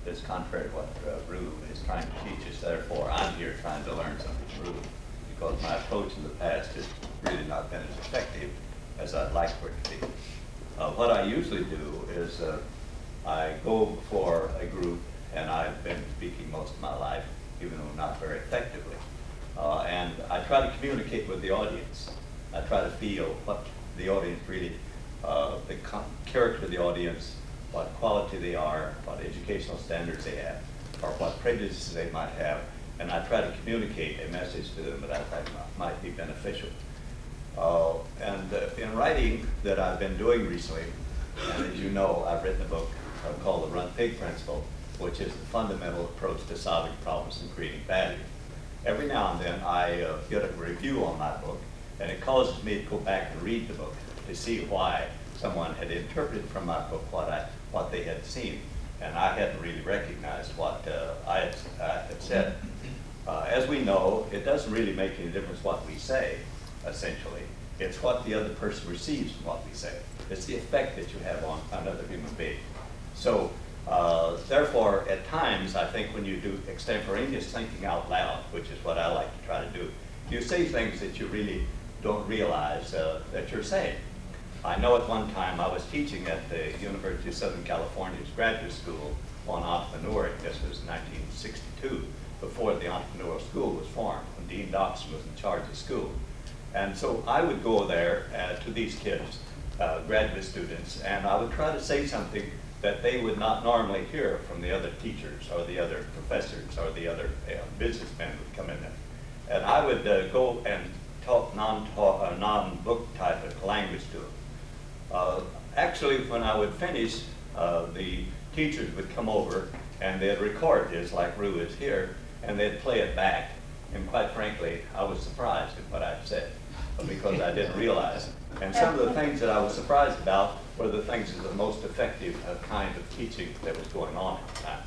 is contrary to what Rue is trying to teach us. Therefore, I'm here trying to learn something from Rue, because my approach in the past has really not been as effective as I'd like for it to be. What I usually do is I go before a group, and I've been speaking most of my life, even though not very effectively. And I try to communicate with the audience. I try to feel what the audience really, the character of the audience, what quality they are, what educational standards they have, or what prejudices they might have, and I try to communicate a message to them that I think might be beneficial. In writing that I've been doing recently, and as you know, I've written a book called The Run Pig Principle, which is the fundamental approach to solving problems and creating value. Every now and then I get a review on my book, and it causes me to go back and read the book to see why someone had interpreted from my book what they had seen, and I hadn't really recognized what I had said. As we know, it doesn't really make any difference what we say, essentially. It's what the other person receives from what we say. It's the effect that you have on another human being. So, therefore, at times, I think when you do extemporaneous thinking out loud, which is what I like to try to do, you say things that you really don't realize that you're saying. I know at one time I was teaching at the University of Southern California's graduate school on entrepreneuring. This was 1962, before the entrepreneurial school was formed, when Dean Dobson was in charge of the school. And so I would go there to these kids, graduate students, and I would try to say something that they would not normally hear from the other teachers or the other professors or the other businessmen who would come in there. And I would go and talk non-book type of language to them. Actually, when I would finish, the teachers would come over and they'd record this, like Rue is here, and they'd play it back. And quite frankly, I was surprised at what I said, because I didn't realize it. And some of the things that I was surprised about were the things that the most effective kind of teaching that was going on at the time.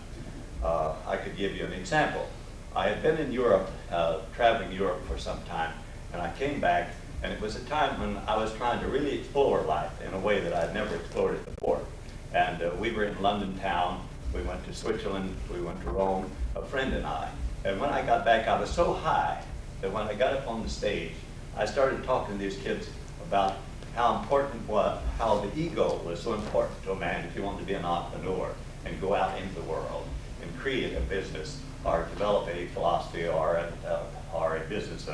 I could give you an example. I had been in Europe, traveling Europe for some time, and I came back, and it was a time when I was trying to really explore life in a way that I'd never explored it before. And we were in London town, we went to Switzerland, we went to Rome, a friend and I. And when I got back, I was so high that when I got up on the stage, I started talking to these kids about how important it was, how the ego was so important to a man if he wanted to be an entrepreneur and go out into the world and create a business or develop a philosophy or a business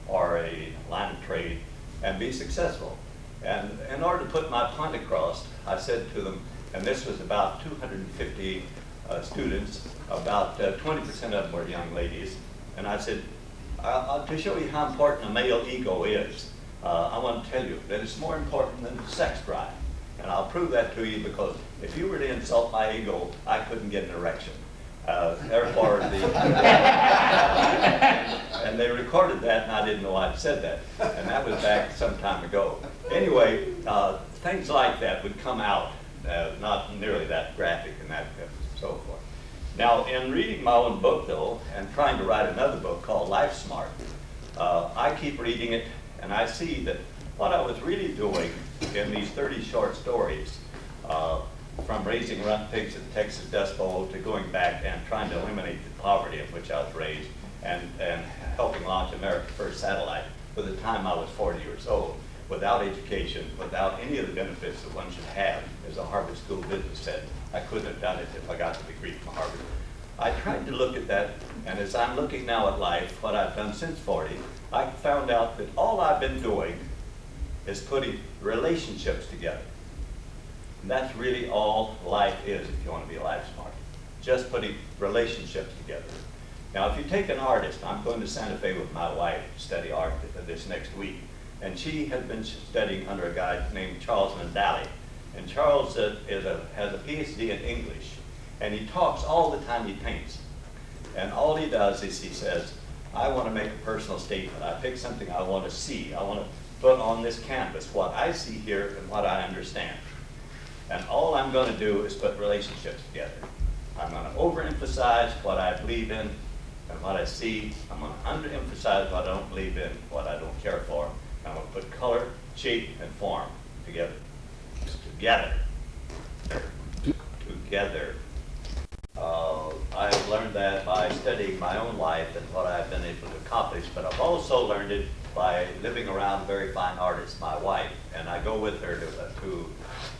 or a line of trade and be successful. And in order to put my point across, I said to them, and this was about 250 students, about 20% of them were young ladies, and I said, to show you how important a male ego is, I want to tell you that it's more important than the sex drive. And I'll prove that to you, because if you were to insult my ego, I couldn't get an erection. Therefore, and they recorded that, and I didn't know I'd said that. And that was back some time ago. Anyway, things like that would come out, not nearly that graphic and that so forth. Now, in reading my own book, though, and trying to write another book called Life Smart, I keep reading it, and I see that what I was really doing in these 30 short stories, from raising runt pigs at the Texas Dust Bowl to going back and trying to eliminate the poverty in which I was raised, and helping launch America's first satellite by the time I was 40 years old, without education, without any of the benefits that one should have, as a Harvard School of Business said. I couldn't have done it if I got the degree from Harvard. I tried to look at that, and as I'm looking now at life, what I've done since 40, I found out that all I've been doing is putting relationships together. And that's really all life is if you want to be life smart. Just putting relationships together. Now, if you take an artist, I'm going to Santa Fe with my wife to study art this next week. And she has been studying under a guy named Charles Mandali. And Charles has a PhD in English. And he talks all the time he paints. And all he does is he says, I want to make a personal statement. I pick something I want to see. I want to put on this canvas what I see here and what I understand. And all I'm going to do is put relationships together. I'm going to overemphasize what I believe in and what I see. I'm going to underemphasize what I don't believe in, what I don't care for. And I'm going to put color, shape, and form together. Together. I've learned that by studying my own life and what I've been able to accomplish, but I've also learned it by living around a very fine artist, my wife, and I go with her to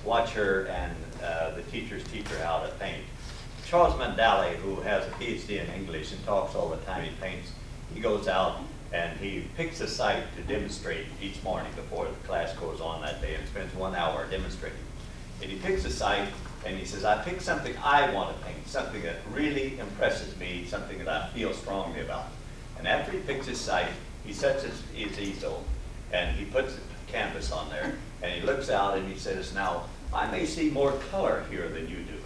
watch her and the teachers teach her how to paint. Charles Mandali, who has a PhD in English and talks all the time, he paints, he goes out and he picks a site to demonstrate each morning before the class goes on that day and spends 1 hour demonstrating. And he picks a site and he says, I picked something I want to paint, something that really impresses me, something that I feel strongly about. And after he picks his site, he sets his easel and he puts the canvas on there and he looks out and he says, now, I may see more color here than you do,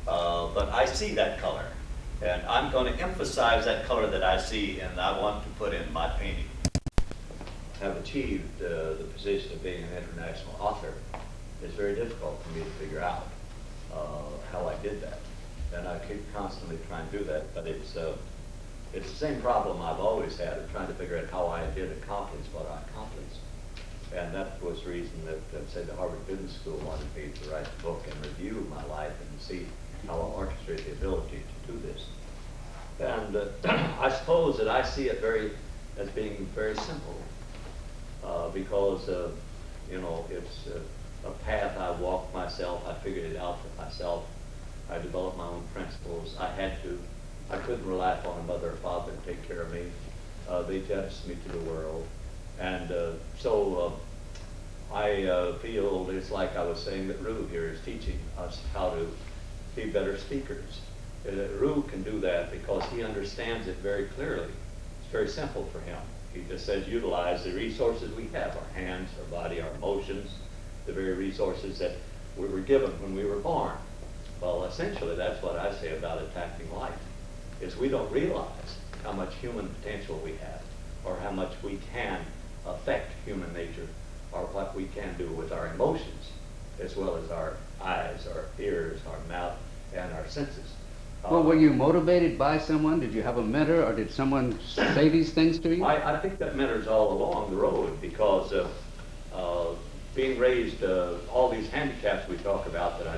but I see that color. And I'm going to emphasize that color that I see and I want to put in my painting. I've achieved the position of being an international author. It's very difficult for me to figure out how I did that. And I keep constantly trying to do that, but it's the same problem I've always had of trying to figure out how I did accomplish what I accomplished. And that was the reason that, say, the Harvard Business School wanted me to write a book and review my life and see how I orchestrate the ability to do this. And I suppose that I see it as being very simple because, it's a path I walked myself. I figured it out for myself. I developed my own principles. I couldn't rely upon a mother or father to take care of me. They judged me to the world. And so I feel it's like I was saying that Rue here is teaching us how to be better speakers. Rue can do that because he understands it very clearly. It's very simple for him. He just says utilize the resources we have, our hands, our body, our emotions, the very resources that we were given when we were born. Well, essentially that's what I say about attacking life, is we don't realize how much human potential we have or how much we can affect human nature or what we can do with our emotions as well as our eyes, our ears, our mouth, and our senses. Well, were you motivated by someone? Did you have a mentor, or did someone say these things to you? I think that mentors all along the road because being raised, all these handicaps we talk about that I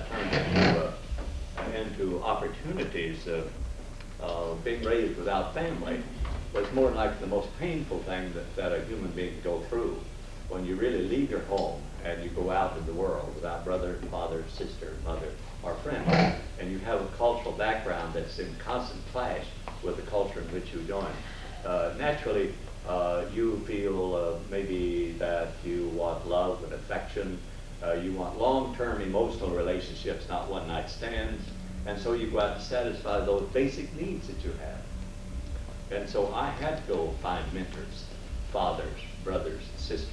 turned into opportunities, being raised without family was more like the most painful thing that a human being can go through. When you really leave your home and you go out in the world without brother, father, sister, mother, or friend, and you have a cultural background that's in constant clash with the culture in which you join, naturally you feel maybe that you want love and affection, you want long-term emotional relationships, not one-night stands, and so you go out to satisfy those basic needs that you have. And so I had to go find mentors, fathers, brothers, sisters.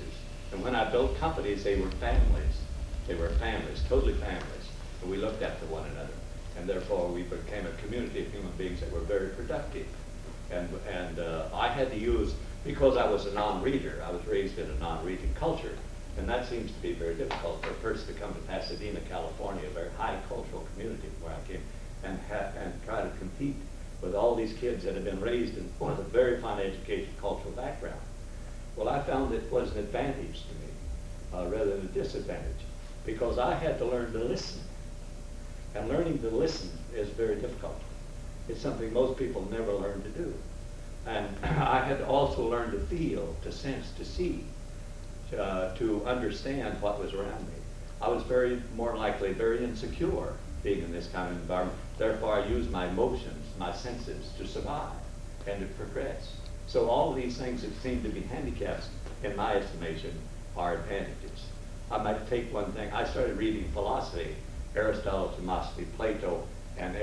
And when I built companies, they were families. They were families, totally families. And we looked after one another. And therefore, we became a community of human beings that were very productive. And I had to use, because I was a non-reader, I was raised in a non-reading culture. And that seems to be very difficult for a person to come to Pasadena, California, a very high cultural community where I came, and try to compete with all these kids that have been raised in with a very fine education, cultural background. Well, I found it was an advantage to me rather than a disadvantage because I had to learn to listen. And learning to listen is very difficult. It's something most people never learn to do. And I had to also learn to feel, to sense, to see, to understand what was around me. I was more likely very insecure being in this kind of environment. Therefore, I used my emotions, my senses to survive and to progress. So all of these things that seem to be handicaps, in my estimation, are advantages. I might take one thing. I started reading philosophy, Aristotle, Demosthenes, Plato, and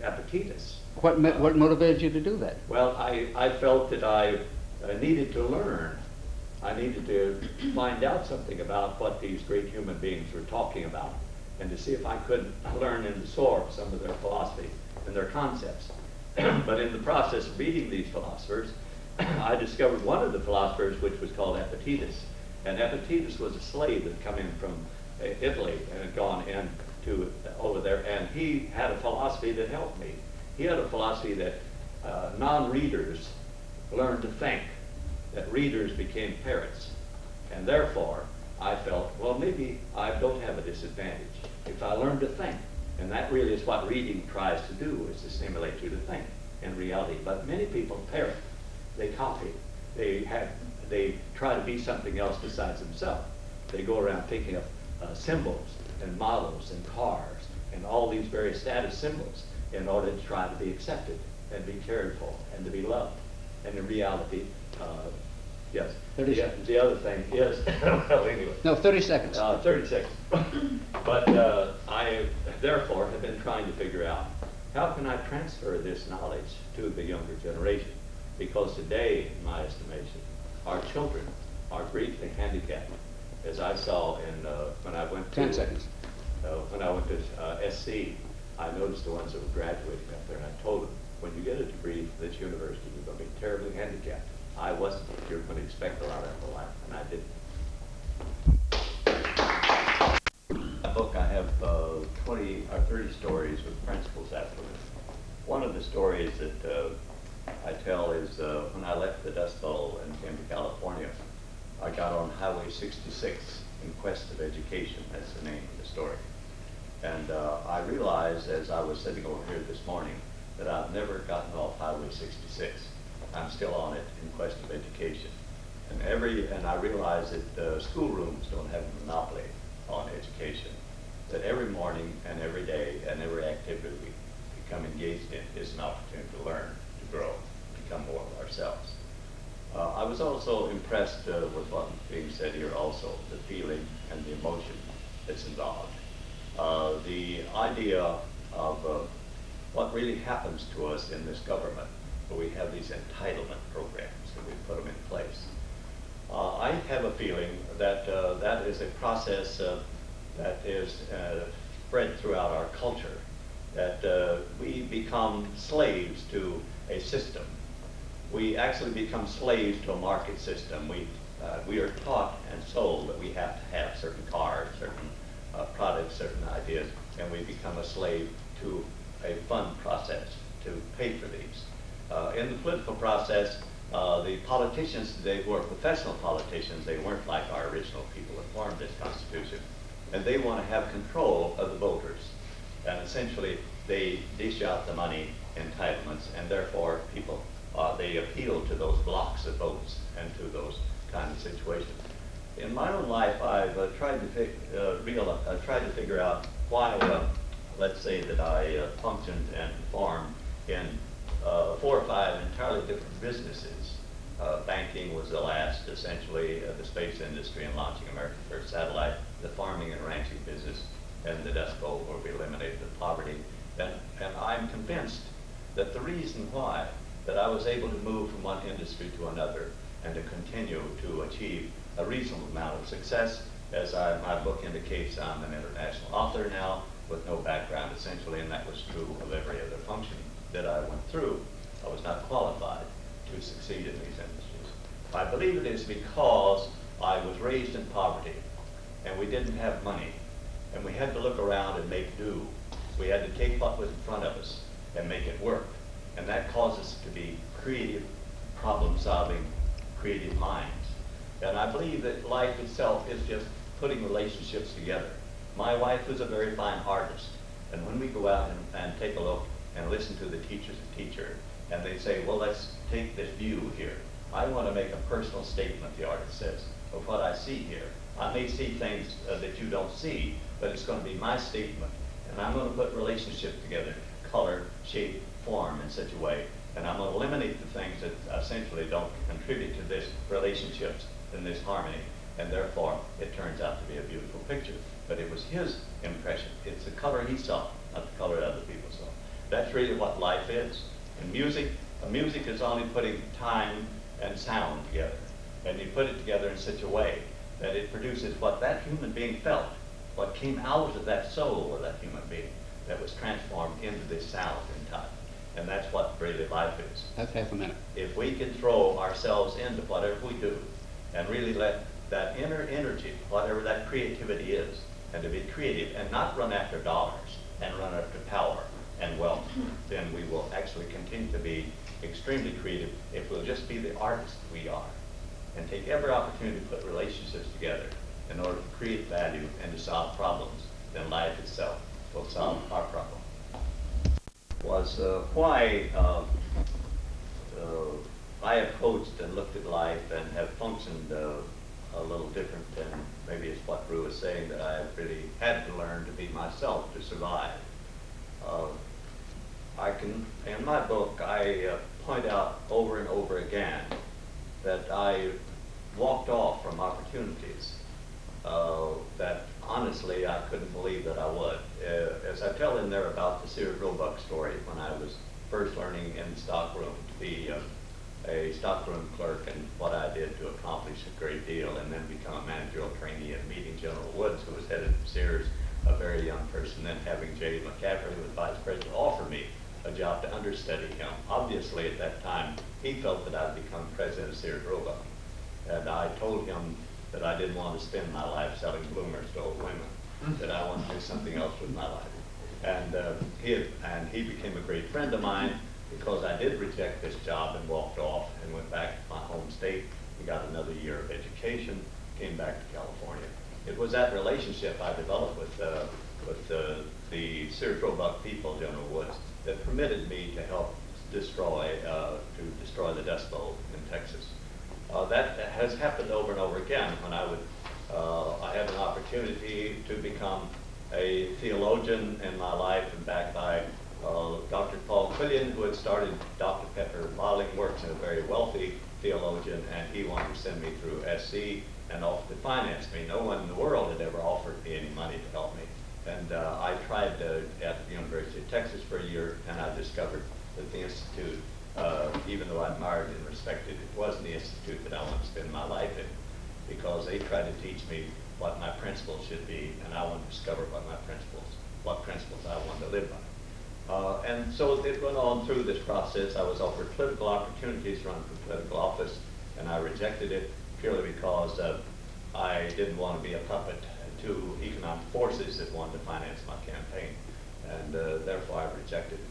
Epictetus. What motivated you to do that? Well, I felt that I needed to learn. I needed to find out something about what these great human beings were talking about and to see if I could learn and absorb some of their philosophy and their concepts. But in the process of reading these philosophers, I discovered one of the philosophers, which was called Epictetus. And Epictetus was a slave that had come in from Italy and had gone into over there, and he had a philosophy that helped me. He had a philosophy that non-readers learned to think, that readers became parrots. And therefore, I felt, well, maybe I don't have a disadvantage. If I learn to think, And that really is what reading tries to do, is to stimulate you to think in reality. But many people parrot, they copy, they try to be something else besides themselves. They go around picking up symbols and models and cars and all these various status symbols in order to try to be accepted and be cared for and to be loved. And in reality, yes. 30 seconds. The other thing is, well, anyway. No, 30 seconds. 30 seconds. But I, therefore, have been trying to figure out how can I transfer this knowledge to the younger generation? Because today, in my estimation, our children are greatly handicapped. As I saw when I went to 10 seconds. When I went to SC, I noticed the ones that were graduating up there, and I told them, when you get a degree from this university, you're going to be terribly handicapped. I wasn't. You're going to expect a lot out of life, and I didn't. In my book, I have 20 or 30 stories with principles after it. One of the stories that I tell is when I left the Dust Bowl and came to California, I got on Highway 66 in quest of education. That's the name of the story. And I realized as I was sitting over here this morning that I've never gotten off Highway 66. I'm still on it in quest of education. And I realize that schoolrooms don't have a monopoly on education. That every morning and every day and every activity we become engaged in is an opportunity to learn, to grow, to become more of ourselves. I was also impressed with what's being said here also, the feeling and the emotion that's involved. The idea of what really happens to us in this government, where we have these entitlement programs and we put them in place. I have a feeling that that is a process that is spread throughout our culture, that we become slaves to a system. We actually become slaves to a market system. We are taught and sold that we have to have certain cars, certain products, certain ideas, and we become a slave to a fund process to pay for these. In the political process, the politicians today who are professional politicians, they weren't like our original people that formed this Constitution. And they want to have control of the voters. And essentially, they dish out the money entitlements, and therefore people, they appeal to those blocks of votes and to those kind of situations. In my own life, I've tried to figure out why, let's say that I functioned and performed in 4 or 5 entirely different businesses. Banking was the last, essentially, the space industry and launching America's first satellite, the farming and ranching business, and the Dust Bowl where we eliminated the poverty. And I'm convinced that the reason why that I was able to move from one industry to another and to continue to achieve a reasonable amount of success, as my book indicates, I'm an international author now with no background essentially, and that was true of every other function that I went through. I was not qualified to succeed in these industries. I believe it is because I was raised in poverty and we didn't have money and we had to look around and make do. We had to take what was in front of us and make it work. And that caused us to be creative, problem-solving, creative minds. And I believe that life itself is just putting relationships together. My wife was a very fine artist, and when we go out and take a look and listen to the teachers that teach her, and they say, well, let's take this view here. I want to make a personal statement, the artist says, of what I see here. I may see things that you don't see, but it's going to be my statement. And I'm going to put relationships together, color, shape, form in such a way, and I'm going to eliminate the things that essentially don't contribute to this relationships and this harmony, and therefore it turns out to be a beautiful picture. But it was his impression. It's the color he saw, not the color other people saw. That's really what life is. And music is only putting time and sound together, and you put it together in such a way that it produces what that human being felt, what came out of that soul of that human being that was transformed into this sound in time. And that's what really life is. That's half a minute. If we can throw ourselves into whatever we do and really let that inner energy, whatever that creativity is, and to be creative and not run after dollars and run after power and wealth, then we will actually continue to be extremely creative if we'll just be the artists we are and take every opportunity to put relationships together in order to create value and to solve problems. Then life itself will solve our problem. Was why I approached and looked at life and have functioned a little different than maybe it's what Drew was saying, that I really had to learn to be myself to survive. In my book, I point out over and over again that I walked off from opportunities that honestly I couldn't believe that I would. As I tell in there about the Sears Roebuck story, when I was first learning in the stockroom to be a stockroom clerk, and what I did to accomplish a great deal and then become a managerial trainee and meeting General Woods, who was headed of Sears, a very young person, then having J. McCaffrey, who was vice president, offer me a job to understudy him. Obviously at that time he felt that I'd become president of Sears Roebuck, and I told him that I didn't want to spend my life selling bloomers to old women, that I wanted to do something else with my life. And he became a great friend of mine, because I did reject this job and walked off and went back to my home state and got another year of education, came back to California. It was that relationship I developed with the Sears Roebuck people, General Woods, that permitted me to help destroy the Dust Bowl in Texas. That has happened over and over again. When I had an opportunity to become a theologian in my life, and backed by Dr. Paul Quillian, who had started Dr. Pepper Bottling Works, and a very wealthy theologian, and he wanted to send me through SC and offered to finance me. No one in the world had ever offered me any money to help me. And I tried at the University of Texas for a year, and I discovered that the Institute, even though I admired and respected it, wasn't the institute that I wanted to spend my life in, because they tried to teach me what my principles should be, and I wanted to discover what principles I wanted to live by. And so it went on through this process. I was offered political opportunities to run for political office, and I rejected it purely because I didn't want to be a puppet to economic forces that wanted to finance my campaign, and therefore I rejected it.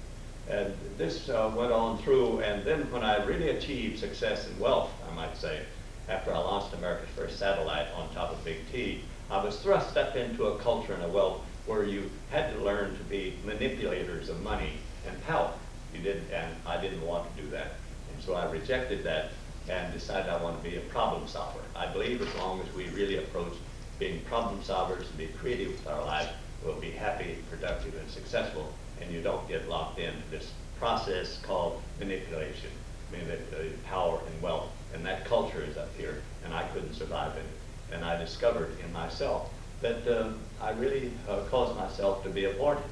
And this went on through, and then when I really achieved success and wealth, I might say, after I launched America's first satellite on top of Big T, I was thrust up into a culture and a wealth where you had to learn to be manipulators of money and power. And I didn't want to do that. And so I rejected that and decided I want to be a problem solver. I believe as long as we really approach being problem solvers and be creative with our life, we'll be happy, productive, and successful, and you don't get locked into this process called manipulation, power and wealth. And that culture is up here, and I couldn't survive in it. And I discovered in myself that I really caused myself to be aborted,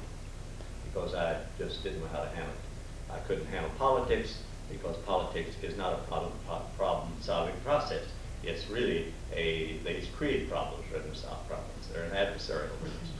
because I just didn't know how to handle it. I couldn't handle politics, because politics is not a problem-solving process. It's really these create problems rather than solve problems. They're an adversarial relationship.